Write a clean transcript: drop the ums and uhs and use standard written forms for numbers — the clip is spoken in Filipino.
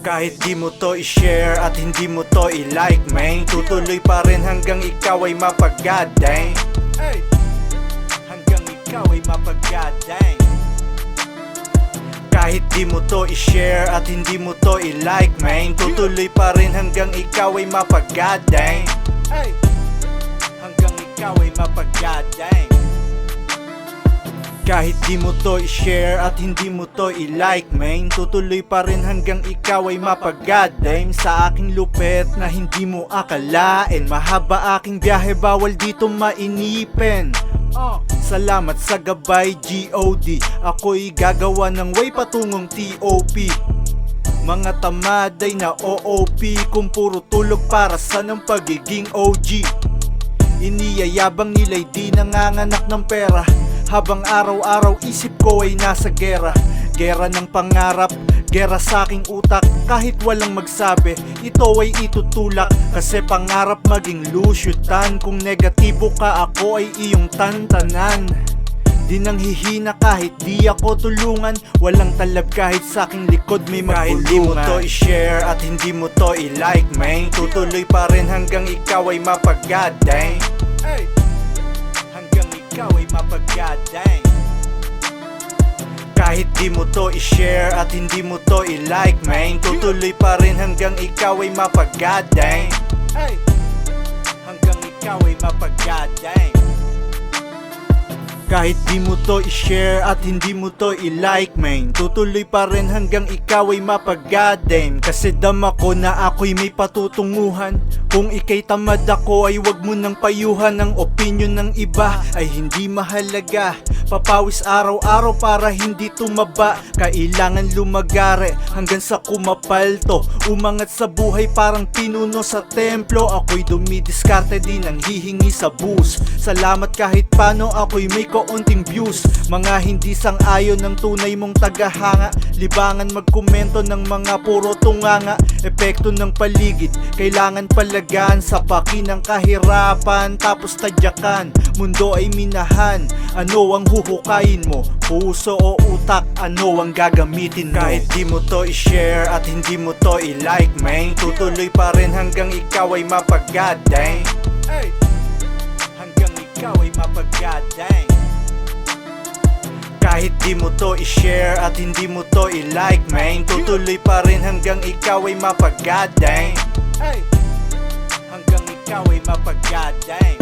Kahit di mo to i-share at hindi mo to i-like, man, tutuloy pa rin hanggang ikaw ay mapag-goddamn. Hanggang ikaw ay mapag-goddamn. Kahit di mo to i-share at hindi mo to i-like, man, tutuloy pa rin hanggang ikaw ay mapag-goddamn. Hanggang ikaw ay mapag-goddamn. Kahit di mo to i-share at hindi mo to i-like, man, tutuloy pa rin hanggang ikaw ay mapag-goddamn. Sa aking lupet na hindi mo akalain, mahaba aking biyahe, bawal dito mainipin. Salamat sa gabay, G.O.D. Ako'y gagawa ng way patungong T.O.P. Mga tamad ay na O.O.P. Kung puro tulog para sa ng pagiging O.G. Iniyayabang nila'y di nanganganak ng pera, habang araw-araw isip ko ay nasa gera. Gera ng pangarap, gera sa aking utak. Kahit walang magsabi, ito ay itutulak. Kasi pangarap maging lusyutan. Kung negatibo ka, ako ay iyong tantanan. Di nang hihina kahit di ako tulungan. Walang talab kahit sa aking likod may magbulungan. Kahit di mo to i-share at hindi mo to i-like, man, tutuloy pa rin hanggang ikaw ay mapag-goddamn. Hanggang ikaw ay mapag-goddamn. Kahit di mo to i-share at hindi mo to i-like, man, tutuloy pa rin hanggang ikaw ay mapag-goddamn. Hanggang ikaw ay mapag-goddamn. Kahit di mo to i-share at hindi mo to i-like, man, tutuloy pa rin hanggang ikaw ay mapag-goddamn. Kasi dama ko na ako'y may patutunguhan. Kung ika'y tamad ako ay wag mo nang payuhan. Ang opinion ng iba ay hindi mahalaga. Papawis araw-araw para hindi tumaba. Kailangan lumagare hanggang sa kumapalto. Umangat sa buhay parang pinuno sa templo. Ako'y dumidiskarte din ang hihingi sa bus. Salamat kahit paano ako'y may kaunting views. Mga hindi sang-ayon ng tunay mong tagahanga. Libangan magkomento ng mga puro tunganga. Epekto ng paligid kailangan palagaan. Sa paki ng kahirapan tapos tadyakan. Mundo ay minahan, ano ang huhukayin mo? Puso o utak, ano ang gagamitin mo? Kahit di mo to i-share at hindi mo to i-like, man, tutuloy pa rin hanggang ikaw ay mapag-goddamn. Hanggang ikaw ay mapag-goddamn. Kahit di mo to i-share at hindi mo to i-like, man, tutuloy pa rin hanggang ikaw ay mapag-goddamn. Hanggang ikaw ay mapag-goddamn.